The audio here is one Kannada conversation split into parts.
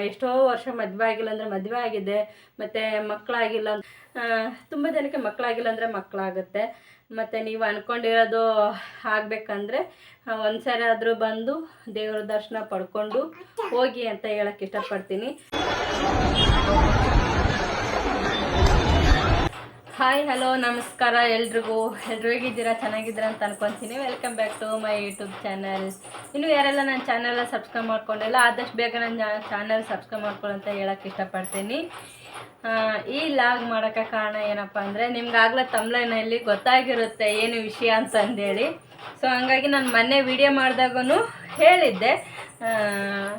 ಎಷ್ಟೋ ವರ್ಷ ಮದುವೆ ಆಗಿಲ್ಲ ಅಂದರೆ ಮದುವೆ ಆಗಿದೆ, ಮತ್ತು ಮಕ್ಕಳಾಗಿಲ್ಲ, ತುಂಬ ಜನಕ್ಕೆ ಮಕ್ಕಳಾಗಿಲ್ಲ ಅಂದರೆ ಮಕ್ಕಳಾಗುತ್ತೆ. ಮತ್ತು ನೀವು ಅಂದ್ಕೊಂಡಿರೋದು ಆಗಬೇಕಂದ್ರೆ ಒಂದ್ಸರಿ ಆದರೂ ಬಂದು ದೇವ್ರ ದರ್ಶನ ಪಡ್ಕೊಂಡು ಹೋಗಿ ಅಂತ ಹೇಳಕ್ಕೆ ಇಷ್ಟಪಡ್ತೀನಿ. ಹಾಯ್ ಹಲೋ ನಮಸ್ಕಾರ ಎಲ್ರಿಗೂ ಹೇಗಿದ್ದೀರಾ? ಚೆನ್ನಾಗಿದ್ದೀರಾ ಅಂತ ಅನ್ಕೊತೀನಿ. Welcome back to my YouTube channel. ಇನ್ನು ಯಾರೆಲ್ಲ ನನ್ನ ಚಾನಲ್ ಸಬ್ಸ್ಕ್ರೈಬ್ ಮಾಡ್ಕೊಂಡಿಲ್ಲ ಆದಷ್ಟು ಬೇಗ ನನ್ನ ಚಾನಲ್ ಸಬ್ಸ್ಕ್ರೈಬ್ ಮಾಡ್ಕೊಳ್ಳಿ ಅಂತ ಹೇಳಕ್ಕೆ ಇಷ್ಟಪಡ್ತೀನಿ. ಈ ಲಾಗ್ ಮಾಡೋಕ್ಕೆ ಕಾರಣ ಏನಪ್ಪ ಅಂದರೆ, ನಿಮ್ಗಾಗಲೇ ತಮ್ಲೈನಲ್ಲಿ ಗೊತ್ತಾಗಿರುತ್ತೆ ಏನು ವಿಷಯ ಅಂತಂದೇಳಿ. ಸೊ ಹಂಗಾಗಿ ನಾನು ಮೊನ್ನೆ ವಿಡಿಯೋ ಮಾಡಿದಾಗೂ ಹೇಳಿದ್ದೆ,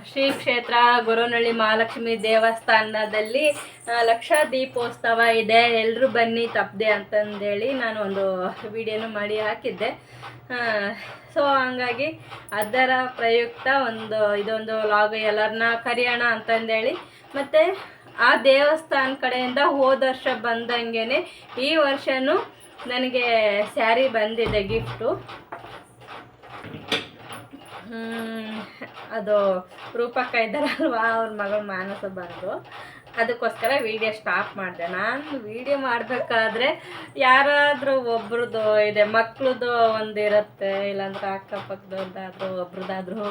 ಶ್ರೀ ಕ್ಷೇತ್ರ ಗೊರವನಹಳ್ಳಿ ಮಹಾಲಕ್ಷ್ಮಿ ದೇವಸ್ಥಾನದಲ್ಲಿ ಲಕ್ಷ ದೀಪೋತ್ಸವ ಇದೆ, ಎಲ್ಲರೂ ಬನ್ನಿ ತಪ್ಪದೆ ಅಂತಂದೇಳಿ ನಾನು ಒಂದು ವಿಡಿಯೋನು ಮಾಡಿ ಹಾಕಿದ್ದೆ. ಸೊ ಹಂಗಾಗಿ ಅದರ ಪ್ರಯುಕ್ತ ಇದೊಂದು ಲಾಗ್ ಎಲ್ಲರನ್ನ ಕರೆಯೋಣ ಅಂತಂದೇಳಿ, ಮತ್ತು ಆ ದೇವಸ್ಥಾನ ಕಡೆಯಿಂದ ಹೋದ ವರ್ಷ ಬಂದಂಗೆ ಈ ವರ್ಷವೂ ನನಗೆ ಸ್ಯಾರಿ ಬಂದಿದೆ ಗಿಫ್ಟು. ಅದು ರೂಪಕ್ಕ ಇದ್ದಾರಲ್ವ, ಅವ್ರ ಮಗಳು ಮಾನಸ ಬಂದು ಅದಕ್ಕೋಸ್ಕರ ವಿಡಿಯೋ ಸ್ಟಾಪ್ ಮಾಡಿದೆ. ನಾನು ವಿಡಿಯೋ ಮಾಡಬೇಕಾದ್ರೆ ಯಾರಾದರೂ ಒಬ್ರದ್ದು ಇದೆ, ಮಕ್ಳದ್ದು ಒಂದಿರುತ್ತೆ, ಇಲ್ಲಾಂದ್ರೆ ಅಕ್ಕಪಕ್ಕದವ್ರದ್ದಾದ್ರೂ ಒಬ್ರದ್ದಾದ್ರೂ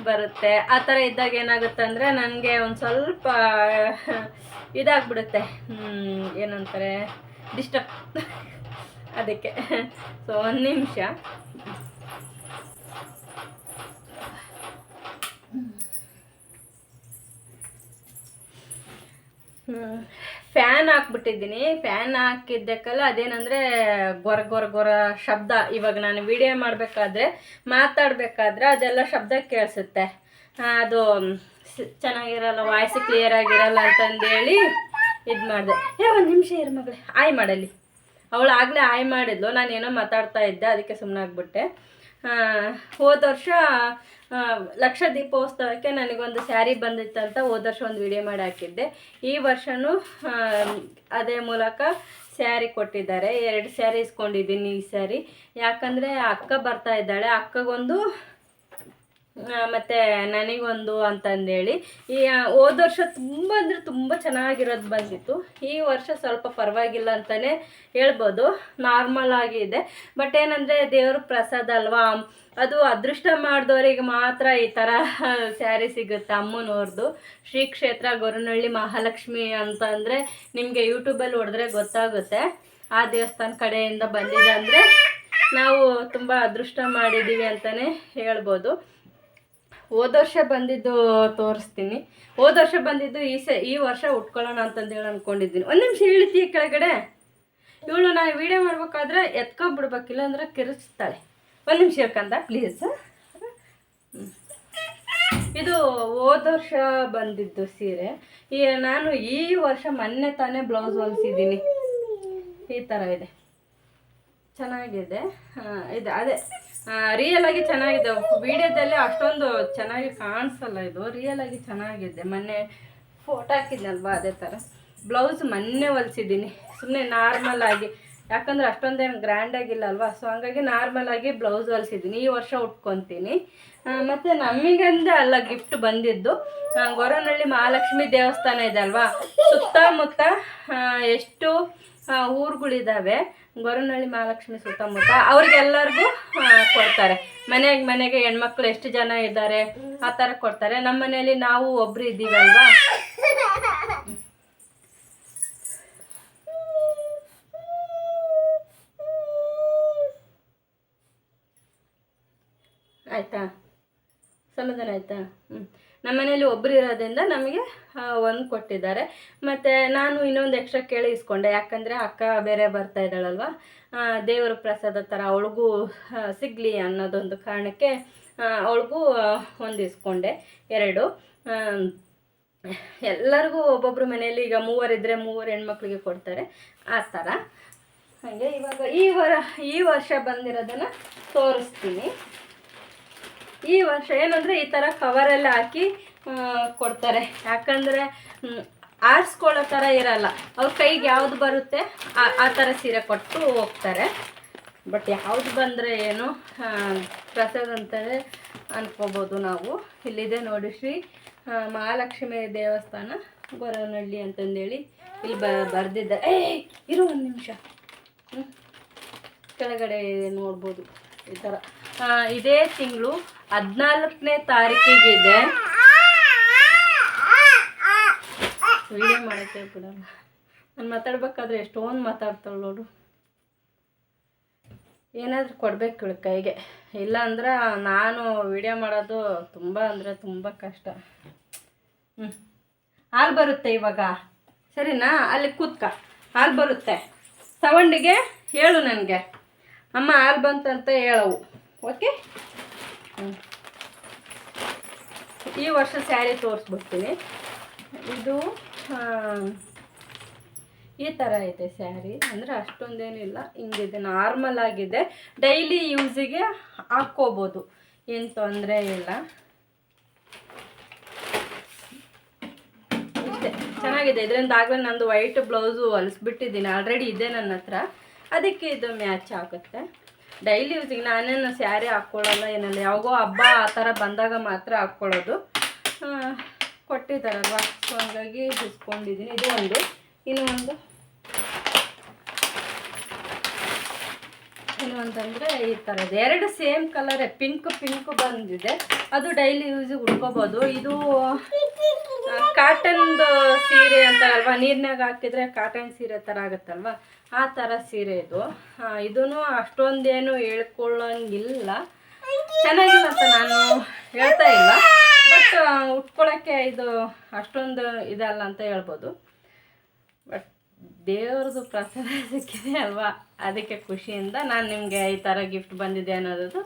ಬರುತ್ತೆ. ಆ ಥರ ಇದ್ದಾಗ ಏನಾಗುತ್ತೆ ಅಂದರೆ ನನಗೆ ಒಂದು ಸ್ವಲ್ಪ ಇದಾಗ್ಬಿಡುತ್ತೆ, ಏನಂತಾರೆ, ಡಿಸ್ಟರ್ಬ್. ಅದಕ್ಕೆ ಸೊ ಒಂದು ನಿಮಿಷ. ಫ್ಯಾನ್ ಹಾಕ್ಬಿಟ್ಟಿದ್ದೀನಿ. ಫ್ಯಾನ್ ಹಾಕಿದ್ದಕ್ಕಲ್ಲ ಅದೇನಂದರೆ ಗೊರ ಶಬ್ದ. ಇವಾಗ ನಾನು ವಿಡಿಯೋ ಮಾಡಬೇಕಾದ್ರೆ ಮಾತಾಡಬೇಕಾದ್ರೆ ಅದೆಲ್ಲ ಶಬ್ದ ಕೇಳಿಸುತ್ತೆ, ಅದು ಚೆನ್ನಾಗಿರಲ್ಲ, ವಾಯ್ಸ್ ಕ್ಲಿಯರ್ ಆಗಿರಲ್ಲ ಅಂತಂದೇಳಿ ಇದು ಮಾಡಿದೆ. ಒಂದು ನಿಮಿಷ ಇರು ಮಗಳೇ, ಆಯ್ ಮಾಡಲಿ. ಅವಳು ಆಗಲೇ ಆಯ್ ಮಾಡಿದ್ಲು, ನಾನೇನೋ ಮಾತಾಡ್ತಾ ಇದ್ದೆ, ಅದಕ್ಕೆ ಸುಮ್ಮನೆ ಆಗ್ಬಿಟ್ಟೆ. ಹೋದ ವರ್ಷ ಲಕ್ಷ ದೀಪೋತ್ಸವಕ್ಕೆ ನನಗೊಂದು ಸ್ಯಾರಿ ಬಂದಿತ್ತಂತ ಹೋದ ವರ್ಷ ಒಂದು ವಿಡಿಯೋ ಮಾಡಿ ಹಾಕಿದ್ದೆ. ಈ ವರ್ಷವೂ ಅದೇ ಮೂಲಕ ಸ್ಯಾರಿ ಕೊಟ್ಟಿದ್ದಾರೆ. 2 ಸ್ಯಾರಿ ಇಸ್ಕೊಂಡಿದ್ದೀನಿ ಈ ಸ್ಯಾರಿ. ಯಾಕಂದರೆ ಅಕ್ಕ ಬರ್ತಾ ಇದ್ದಾಳೆ, ಅಕ್ಕಗೊಂದು ಮತ್ತು ನನಗೊಂದು ಅಂತಂದೇಳಿ. ಈ ಹೋದ ವರ್ಷ ತುಂಬ ಅಂದರೆ ತುಂಬ ಚೆನ್ನಾಗಿರೋದು ಬಂದಿತ್ತು. ಈ ವರ್ಷ ಸ್ವಲ್ಪ ಪರವಾಗಿಲ್ಲ ಅಂತಲೇ ಹೇಳ್ಬೋದು, ನಾರ್ಮಲ್ ಆಗಿದೆ. ಬಟ್ ಏನಂದರೆ ದೇವ್ರ ಪ್ರಸಾದ ಅಲ್ವಾ, ಅದು ಅದೃಷ್ಟ ಮಾಡಿದವರಿಗೆ ಮಾತ್ರ ಈ ಥರ ಸ್ಯಾರಿ ಸಿಗುತ್ತೆ. ಅಮ್ಮನವ್ರದ್ದು ಶ್ರೀ ಕ್ಷೇತ್ರ ಗೊರವನಹಳ್ಳಿ ಮಹಾಲಕ್ಷ್ಮಿ ಅಂತಂದರೆ ನಿಮಗೆ ಯೂಟ್ಯೂಬಲ್ಲಿ ಹೊಡೆದ್ರೆ ಗೊತ್ತಾಗುತ್ತೆ. ಆ ದೇವಸ್ಥಾನ ಕಡೆಯಿಂದ ಬಂದಿದೆ ಅಂದರೆ ನಾವು ತುಂಬ ಅದೃಷ್ಟ ಮಾಡಿದ್ದೀವಿ ಅಂತಲೇ ಹೇಳ್ಬೋದು. ಹೋದ ವರ್ಷ ಬಂದಿದ್ದು ತೋರಿಸ್ತೀನಿ. ಹೋದ ವರ್ಷ ಬಂದಿದ್ದು ಈ ವರ್ಷ ಉಟ್ಕೊಳ್ಳೋಣ ಅಂತಂದೇಳಿ ಅಂದ್ಕೊಂಡಿದ್ದೀನಿ. ಒಂದು ನಿಮಿಷ ಇಳಿತೀಯ ಕೆಳಗಡೆ. ಇವಳು ನಾನು ವೀಡಿಯೋ ಮಾಡ್ಬೇಕಾದ್ರೆ ಎತ್ಕೊಬಿಡ್ಬೇಕಿಲ್ಲ ಅಂದ್ರೆ ಕಿರಿಸ್ತಾಳೆ. ಒಂದು ನಿಮಿಷ ಇರ್ಕಂದ ಪ್ಲೀಸ್. ಇದು ಹೋದ ವರ್ಷ ಬಂದಿದ್ದು ಸೀರೆ. ನಾನು ಈ ವರ್ಷ ಮೊನ್ನೆ ತಾನೇ ಬ್ಲೌಸ್ ಹೊಲಿಸಿದ್ದೀನಿ. ಈ ಥರ ಇದೆ, ಚೆನ್ನಾಗಿದೆ. ಇದು ಅದೇ ರಿಯಲ್ ಆಗಿ ಚೆನ್ನಾಗಿದೆ. ವಿಡಿಯೋದಲ್ಲಿ ಅಷ್ಟೊಂದು ಚೆನ್ನಾಗಿ ಕಾಣಿಸಲ್ಲ, ಇದು ರಿಯಲ್ ಆಗಿ ಚೆನ್ನಾಗಿದೆ. ಮೊನ್ನೆ ಫೋಟೋ ಹಾಕಿದ್ನಲ್ವಾ ಅದೇ ಥರ ಬ್ಲೌಸ್ ಮೊನ್ನೆ ಹೊಲಿಸಿದ್ದೀನಿ, ಸುಮ್ಮನೆ ನಾರ್ಮಲ್ ಆಗಿ. ಯಾಕಂದರೆ ಅಷ್ಟೊಂದೇನು ಗ್ರ್ಯಾಂಡಾಗಿಲ್ಲ ಅಲ್ವಾ, ಸೊ ಹಂಗಾಗಿ ನಾರ್ಮಲ್ ಆಗಿ ಬ್ಲೌಸ್ ಹೊಲಿಸಿದ್ದೀನಿ. ಈ ವರ್ಷ ಉಟ್ಕೊತೀನಿ. ಮತ್ತು ನಮಗಂದೆ ಅಲ್ಲ ಗಿಫ್ಟ್ ಬಂದಿದ್ದು, ಗೊರವನಹಳ್ಳಿ ಮಹಾಲಕ್ಷ್ಮಿ ದೇವಸ್ಥಾನ ಇದೆ ಅಲ್ವಾ, ಸುತ್ತಮುತ್ತ ಎಷ್ಟು ಊರುಗಳಿದ್ದಾವೆ ಗೊರವನಹಳ್ಳಿ ಮಹಾಲಕ್ಷ್ಮಿ ಸುತ್ತಮುತ್ತ, ಅವ್ರಿಗೆಲ್ಲರಿಗೂ ಕೊಡ್ತಾರೆ. ಮನೆಗೆ ಹೆಣ್ಮಕ್ಳು ಎಷ್ಟು ಜನ ಇದ್ದಾರೆ ಆ ಥರ ಕೊಡ್ತಾರೆ. ನಮ್ಮ ಮನೆಯಲ್ಲಿ ನಾವು ಒಬ್ರು ಇದ್ದೀವಲ್ವಾ, ಆಯಿತಾ, ಸಮಾಧಾನ ಆಯಿತಾ? ನಮ್ಮ ಮನೇಲಿ ಒಬ್ಬರು ಇರೋದ್ರಿಂದ ನಮಗೆ ಒಂದು ಕೊಟ್ಟಿದ್ದಾರೆ. ಮತ್ತು ನಾನು ಇನ್ನೊಂದು ಎಕ್ಸ್ಟ್ರಾ ಕೇಳಿ ಇಸ್ಕೊಂಡೆ, ಯಾಕಂದರೆ ಅಕ್ಕ ಬೇರೆ ಬರ್ತಾ ಇದ್ದಾಳಲ್ವ, ದೇವರ ಪ್ರಸಾದ ಥರ ಅವಳಿಗೂ ಸಿಗಲಿ ಅನ್ನೋದೊಂದು ಕಾರಣಕ್ಕೆ ಅವಳಿಗೂ ಒಂದು ಇಸ್ಕೊಂಡೆ. 2 ಎಲ್ಲರಿಗೂ ಒಬ್ಬೊಬ್ಬರು ಮನೆಯಲ್ಲಿ ಈಗ 3 ಇದ್ದರೆ 3 ಹೆಣ್ಮಕ್ಳಿಗೆ ಕೊಡ್ತಾರೆ, ಆ ಥರ. ಹಾಗೆ ಇವಾಗ ಈ ವರ್ಷ ಬಂದಿರೋದನ್ನು ತೋರಿಸ್ತೀನಿ. ಈ ವರ್ಷ ಏನಂದರೆ ಈ ಥರ ಕವರೆಲ್ಲ ಹಾಕಿ ಕೊಡ್ತಾರೆ. ಯಾಕಂದರೆ ಆರಿಸ್ಕೊಳ್ಳೋ ಥರ ಇರಲ್ಲ, ಅವ್ರ ಕೈಗೆ ಯಾವುದು ಬರುತ್ತೆ ಆ ಥರ ಸೀರೆ ಕೊಟ್ಟು ಹೋಗ್ತಾರೆ. ಬಟ್ ಯಾವುದು ಬಂದರೆ ಏನು ಪ್ರಸಾದ ಅಂತಲೇ ಅನ್ಕೋಬೋದು ನಾವು. ಇಲ್ಲಿದೆ ನೋಡಿ ಶ್ರೀ ಮಹಾಲಕ್ಷ್ಮಿ ದೇವಸ್ಥಾನ ಗೊರವನಹಳ್ಳಿ ಅಂತಂದೇಳಿ ಇಲ್ಲಿ ಬರೆದಿದ್ದಾರೆ. ಇರು ಒಂದು ನಿಮಿಷ. ಕೆಳಗಡೆ ನೋಡ್ಬೋದು ಈ ಥರ. ಇದೇ ತಿಂಗಳು 14ನೇ ತಾರೀಕಿಗಿದೆ. ವಿಡಿಯೋ ಮಾಡೋಕ್ಕೆ ಬಿಡಲ್ಲ, ನಾನು ಮಾತಾಡ್ಬೇಕಾದ್ರೆ ಎಷ್ಟೊಂದು ಮಾತಾಡ್ತಾಳೆ ನೋಡು. ಏನಾದರೂ ಕೊಡಬೇಕು ಇವಳು ಕೈಗೆ, ಇಲ್ಲ ಅಂದ್ರೆ ನಾನು ವಿಡಿಯೋ ಮಾಡೋದು ತುಂಬ ಅಂದರೆ ತುಂಬ ಕಷ್ಟ. ಹಾಲು ಬರುತ್ತೆ ಇವಾಗ, ಸರಿನಾ? ಅಲ್ಲಿ ಕೂತ್ಕ, ಹಾಲು ಬರುತ್ತೆ. ಸೌಂಡಿಗೆ ಹೇಳು ನನಗೆ, ಅಮ್ಮ ಹಾಲು ಬಂತಂತ ಹೇಳವು. ಓಕೆ. ಈ ವರ್ಷ ಸ್ಯಾರಿ ತೋರಿಸ್ಬಿಡ್ತೀನಿ. ಇದು ಈ ಥರ ಇದೆ ಸ್ಯಾರಿ, ಅಂದರೆ ಅಷ್ಟೊಂದೇನಿಲ್ಲ, ಹಿಂಗಿದೆ, ನಾರ್ಮಲ್ ಆಗಿದೆ, ಡೈಲಿ ಯೂಸಿಗೆ ಹಾಕ್ಕೋಬೋದು, ಏನು ತೊಂದರೆ ಇಲ್ಲ. ಇಷ್ಟೇ ಚೆನ್ನಾಗಿದೆ. ಇದರಿಂದ ಆಗಲೇ ನಂದು ವೈಟ್ ಬ್ಲೌಸು ಹೊಲಿಸ್ಬಿಟ್ಟಿದ್ದೀನಿ, ಆಲ್ರೆಡಿ ಇದೆ ನನ್ನ ಹತ್ರ, ಅದಕ್ಕೆ ಇದು ಮ್ಯಾಚ್ ಆಗುತ್ತೆ. ಡೈಲಿ ಯೂಸಿಗೆ ನಾನೇನು ಸ್ಯಾರಿ ಹಾಕ್ಕೊಳ್ಳಲ್ಲ ಏನಲ್ಲ, ಯಾವಾಗೋ ಹಬ್ಬ ಆ ಥರ ಬಂದಾಗ ಮಾತ್ರ ಹಾಕ್ಕೊಳ್ಳೋದು. ಕೊಟ್ಟಿದ್ದಾರಲ್ವ, ಸೊ ಹಂಗಾಗಿ ಇಸ್ಕೊಂಡಿದ್ದೀನಿ. ಇದು ಒಂದು, ಇನ್ನೂ ಅಂತಂದರೆ ಈ ಥರದ್ದು 2 ಸೇಮ್ ಕಲರೇ, ಪಿಂಕ್ ಬಂದಿದೆ, ಅದು ಡೈಲಿ ಯೂಸಿಗೆ ಉಟ್ಕೋಬೋದು. ಇದು ಕಾಟನ್ದು ಸೀರೆ ಅಂತಾರಲ್ವ, ನೀರಿನಾಗ ಹಾಕಿದರೆ ಕಾಟನ್ ಸೀರೆ ಥರ ಆಗುತ್ತಲ್ವ, ಆ ಥರ ಸೀರೆ ಇದು. ಇದೂ ಅಷ್ಟೊಂದೇನು ಹೇಳ್ಕೊಳ್ಳೋಂಗಿಲ್ಲ, ಚೆನ್ನಾಗಿಲ್ಲ ಅಂತ ನಾನು ಹೇಳ್ತಾ ಇಲ್ಲ, ಬಟ್ ಉಟ್ಕೊಳ್ಳೋಕ್ಕೆ ಇದು ಅಷ್ಟೊಂದು ಇದಲ್ಲ ಅಂತ ಹೇಳ್ಬೋದು. ಬಟ್ ದೇವ್ರದ್ದು ಪ್ರಸಾದ ಸಿಕ್ಕಿದೆ ಅಲ್ವಾ, ಅದಕ್ಕೆ ಖುಷಿಯಿಂದ ನಾನು ನಿಮಗೆ ಈ ಥರ ಗಿಫ್ಟ್ ಬಂದಿದೆ ಅನ್ನೋದು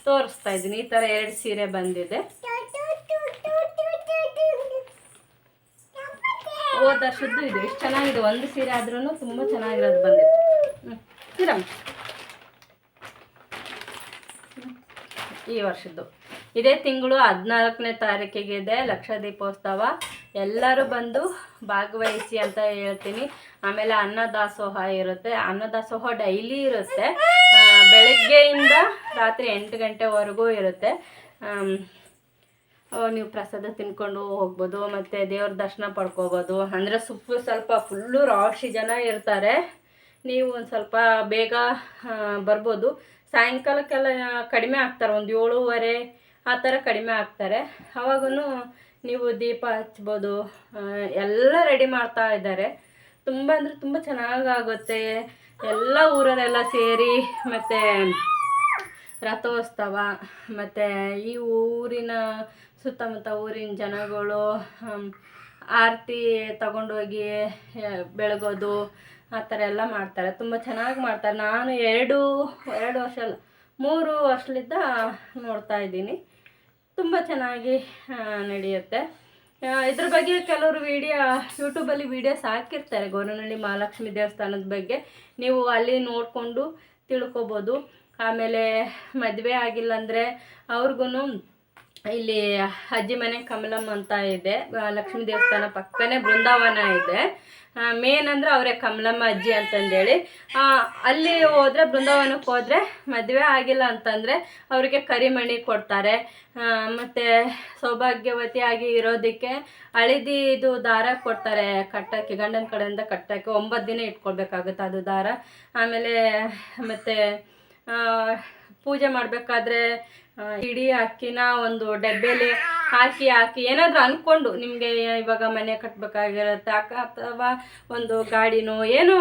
ತೋರಿಸ್ತಾ ಇದ್ದೀನಿ. ಈ ಥರ 2 ಸೀರೆ ಬಂದಿದೆ. ಹೋದ ವರ್ಷದ್ದು ಇದು ಎಷ್ಟು ಚೆನ್ನಾಗಿದೆ, ಒಂದು ಸೀರೆ ಆದ್ರೂ ತುಂಬ ಚೆನ್ನಾಗಿರೋದು ಬಂದಿತ್ತು. ಈ ವರ್ಷದ್ದು ಇದೇ ತಿಂಗಳು 14ನೇ ತಾರೀಕಿಗಿದೆ ಲಕ್ಷ ದೀಪೋತ್ಸವ. ಎಲ್ಲರೂ ಬಂದು ಭಾಗವಹಿಸಿ ಅಂತ ಹೇಳ್ತೀನಿ. ಆಮೇಲೆ ಅನ್ನದಾಸೋಹ ಇರುತ್ತೆ, ಅನ್ನದಾಸೋಹ ಡೈಲಿ ಇರುತ್ತೆ, ಬೆಳಗ್ಗೆಯಿಂದ ರಾತ್ರಿ 8 ಗಂಟೆವರೆಗೂ ಇರುತ್ತೆ. ನೀವು ಪ್ರಸಾದ ತಿನ್ಕೊಂಡು ಹೋಗ್ಬೋದು, ಮತ್ತು ದೇವ್ರ ದರ್ಶನ ಪಡ್ಕೋಬೋದು. ಅಂದರೆ ಸ್ವಲ್ಪ ಫುಲ್ಲು ರಾಶಿ ಜನ ಇರ್ತಾರೆ, ನೀವು ಒಂದು ಸ್ವಲ್ಪ ಬೇಗ ಬರ್ಬೋದು. ಸಾಯಂಕಾಲಕ್ಕೆಲ್ಲ ಕಡಿಮೆ ಆಗ್ತಾರೆ, ಒಂದು 7:30 ಆ ಥರ ಕಡಿಮೆ ಆಗ್ತಾರೆ. ಅವಾಗೂ ನೀವು ದೀಪ ಹಚ್ಬೋದು. ಎಲ್ಲ ರೆಡಿ ಮಾಡ್ತಾ ಇದ್ದಾರೆ, ತುಂಬ ಅಂದರೆ ತುಂಬ ಚೆನ್ನಾಗಾಗುತ್ತೆ. ಎಲ್ಲ ಊರಲ್ಲೆಲ್ಲ ಸೇರಿ, ಮತ್ತು ರಥೋತ್ಸವ, ಮತ್ತು ಈ ಊರಿನ ಸುತ್ತಮುತ್ತ ಊರಿನ ಜನಗಳು ಆರತಿ ತಗೊಂಡೋಗಿ ಬೆಳಗೋದು ಆ ಥರ ಎಲ್ಲ ಮಾಡ್ತಾರೆ, ತುಂಬ ಚೆನ್ನಾಗಿ ಮಾಡ್ತಾರೆ. ನಾನು 2 ವರ್ಷ ಅಲ್ಲ 3 ವರ್ಷದಿಂದ ನೋಡ್ತಾ ಇದ್ದೀನಿ, ತುಂಬ ಚೆನ್ನಾಗಿ ನಡೆಯುತ್ತೆ. ಇದ್ರ ಬಗ್ಗೆ ಕೆಲವರು ಯೂಟ್ಯೂಬಲ್ಲಿ ವೀಡಿಯೋಸ್ ಹಾಕಿರ್ತಾರೆ, ಗೊರವನಹಳ್ಳಿ ಮಹಾಲಕ್ಷ್ಮಿ ದೇವಸ್ಥಾನದ ಬಗ್ಗೆ, ನೀವು ಅಲ್ಲಿ ನೋಡಿಕೊಂಡು ತಿಳ್ಕೊಬೋದು. ಆಮೇಲೆ ಮದುವೆ ಆಗಿಲ್ಲ ಅಂದರೆ ಅವ್ರಿಗೂ ಇಲ್ಲಿ ಅಜ್ಜಿ ಮನೆ ಕಮಲಮ್ಮ ಅಂತ ಇದೆ, ಲಕ್ಷ್ಮೀ ದೇವಸ್ಥಾನ ಪಕ್ಕನೇ ಬೃಂದಾವನ ಇದೆ. ಮೇನ್ ಅಂದರೆ ಅವರೇ ಕಮಲಮ್ಮ ಅಜ್ಜಿ ಅಂತಂದೇಳಿ. ಅಲ್ಲಿ ಹೋದರೆ, ಬೃಂದಾವನಕ್ಕೆ ಹೋದರೆ ಮದುವೆ ಆಗಿಲ್ಲ ಅಂತಂದರೆ ಅವರಿಗೆ ಕರಿಮಣಿ ಕೊಡ್ತಾರೆ. ಮತ್ತು ಸೌಭಾಗ್ಯವತಿಯಾಗಿ ಇರೋದಕ್ಕೆ ಹಳದಿದು ದಾರ ಕೊಡ್ತಾರೆ ಕಟ್ಟೋಕ್ಕೆ, ಗಂಡನ ಕಡೆಯಿಂದ ಕಟ್ಟೋಕ್ಕೆ 9 ದಿನ ಇಟ್ಕೊಳ್ಬೇಕಾಗುತ್ತೆ ಅದು ದಾರ. ಆಮೇಲೆ ಮತ್ತು ಪೂಜೆ ಮಾಡಬೇಕಾದ್ರೆ ಇಡೀ ಅಕ್ಕಿನ ಒಂದು ಡಬ್ಬೆಲಿ ಹಾಕಿ ಏನಾದರೂ ಅಂದ್ಕೊಂಡು, ನಿಮಗೆ ಇವಾಗ ಮನೆ ಕಟ್ಟಬೇಕಾಗಿರುತ್ತೆ ಅಥವಾ ಒಂದು ಗಾಡಿನೋ ಏನೋ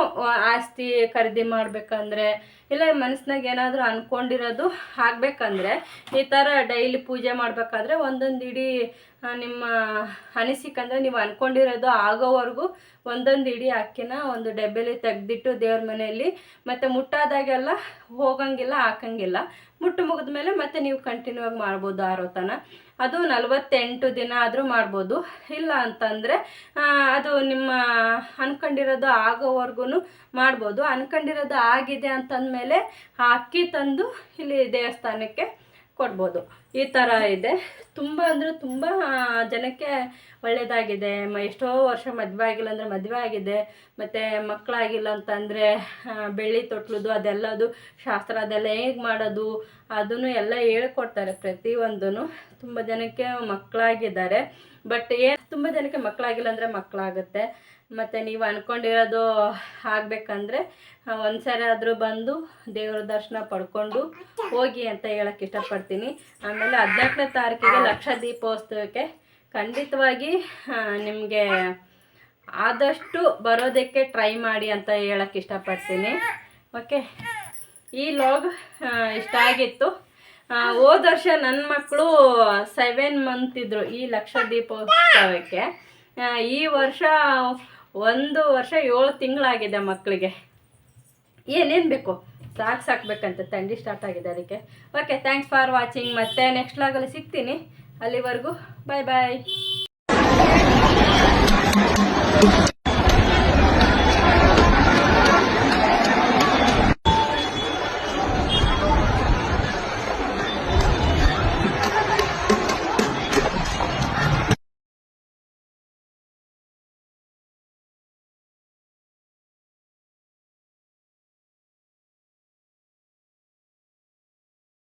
ಆಸ್ತಿ ಖರೀದಿ ಮಾಡಬೇಕಂದ್ರೆ, ಇಲ್ಲ ಮನಸ್ಸಿನಾಗ ಏನಾದರೂ ಅಂದ್ಕೊಂಡಿರೋದು ಆಗಬೇಕಂದ್ರೆ, ಈ ಥರ ಡೈಲಿ ಪೂಜೆ ಮಾಡಬೇಕಾದ್ರೆ ಒಂದೊಂದು ಇಡೀ ನಿಮ್ಮ ಅನಿಸಿಕಂದರೆ ನೀವು ಅಂದ್ಕೊಂಡಿರೋದು ಆಗೋವರೆಗೂ ಒಂದೊಂದು ಇಡೀ ಅಕ್ಕಿನ ಒಂದು ಡಬ್ಬೆಲಿ ತೆಗೆದಿಟ್ಟು ದೇವ್ರ ಮನೆಯಲ್ಲಿ, ಮತ್ತು ಮುಟ್ಟಾದಾಗೆಲ್ಲ ಹೋಗಂಗಿಲ್ಲ, ಹಾಕಂಗಿಲ್ಲ. ಮುಗಿದ ಮೇಲೆ ಮತ್ತೆ ನೀವು ಕಂಟಿನ್ಯೂ ಆಗಿ ಮಾಡ್ಬೋದು ಆರೋತನ. ಅದು 48 ದಿನ ಆದರೂ ಮಾಡ್ಬೋದು. ಇಲ್ಲ ಅಂತಂದರೆ ಅದು ನಿಮ್ಮ ಅನ್ಕೊಂಡಿರೋದು ಆಗೋವರೆಗೂ ಮಾಡ್ಬೋದು. ಅನ್ಕೊಂಡಿರೋದು ಆಗಿದೆ ಅಂತಂದಮೇಲೆ ಆ ಅಕ್ಕಿ ತಂದು ಇಲ್ಲಿ ದೇವಸ್ಥಾನಕ್ಕೆ ಕೊಡ್ಬೋದು. ಈ ಥರ ಇದೆ. ತುಂಬ ಅಂದರೆ ತುಂಬ ಜನಕ್ಕೆ ಒಳ್ಳೆಯದಾಗಿದೆ. ಎಷ್ಟೋ ವರ್ಷ ಮದುವೆ ಆಗಿಲ್ಲ ಅಂದರೆ ಮದುವೆ ಆಗಿದೆ, ಮತ್ತು ಮಕ್ಕಳಾಗಿಲ್ಲ ಅಂತಂದರೆ ಬೆಳ್ಳಿ ತೊಟ್ಲುದು ಅದೆಲ್ಲದು ಶಾಸ್ತ್ರ ಅದೆಲ್ಲ ಹೇಗೆ ಮಾಡೋದು ಅದನ್ನು ಎಲ್ಲ ಹೇಳ್ಕೊಡ್ತಾರೆ ಪ್ರತಿಯೊಂದೂ. ತುಂಬ ಜನಕ್ಕೆ ಮಕ್ಕಳಾಗಿದ್ದಾರೆ, ಬಟ್ ತುಂಬ ಜನಕ್ಕೆ ಮಕ್ಕಳಾಗಿಲ್ಲ ಅಂದರೆ ಮಕ್ಕಳಾಗುತ್ತೆ. ಮತ್ತು ನೀವು ಅಂದ್ಕೊಂಡಿರೋದು ಆಗಬೇಕಂದ್ರೆ ಒಂದು ಸಾರಿ ಆದರೂ ಬಂದು ದೇವ್ರ ದರ್ಶನ ಪಡ್ಕೊಂಡು ಹೋಗಿ ಅಂತ ಹೇಳೋಕ್ಕೆ ಇಷ್ಟಪಡ್ತೀನಿ. ಆಮೇಲೆ 14ನೇ ತಾರೀಕಿಗೆ ಲಕ್ಷ ದೀಪೋತ್ಸವಕ್ಕೆ ಖಂಡಿತವಾಗಿ ನಿಮಗೆ ಆದಷ್ಟು ಬರೋದಕ್ಕೆ ಟ್ರೈ ಮಾಡಿ ಅಂತ ಹೇಳೋಕ್ಕೆ ಇಷ್ಟಪಡ್ತೀನಿ. ಓಕೆ, ಈ ಲಾಗ್ ಇಷ್ಟ ಆಗಿತ್ತು. ಹೋದ ವರ್ಷ ನನ್ನ ಮಕ್ಕಳು 7 ಮಂತ್ ಇದ್ದರು ಈ ಲಕ್ಷ ದೀಪೋತ್ಸವಕ್ಕೆ. ಈ ವರ್ಷ 1 ವರ್ಷ 7 ತಿಂಗಳಾಗಿದೆ ಮಕ್ಕಳಿಗೆ. ಏನೇನು ಬೇಕು ಸಾಕಬೇಕಂತ ಥಂಡಿ ಸ್ಟಾರ್ಟ್ ಆಗಿದೆ ಅದಕ್ಕೆ. Okay, thanks for watching. ಮತ್ತೆ ನೆಕ್ಸ್ಟ್ ಲಾಗಲ್ಲಿ ಸಿಗ್ತೀನಿ. ಅಲ್ಲಿವರೆಗೂ ಬಾಯ್ ಬಾಯ್.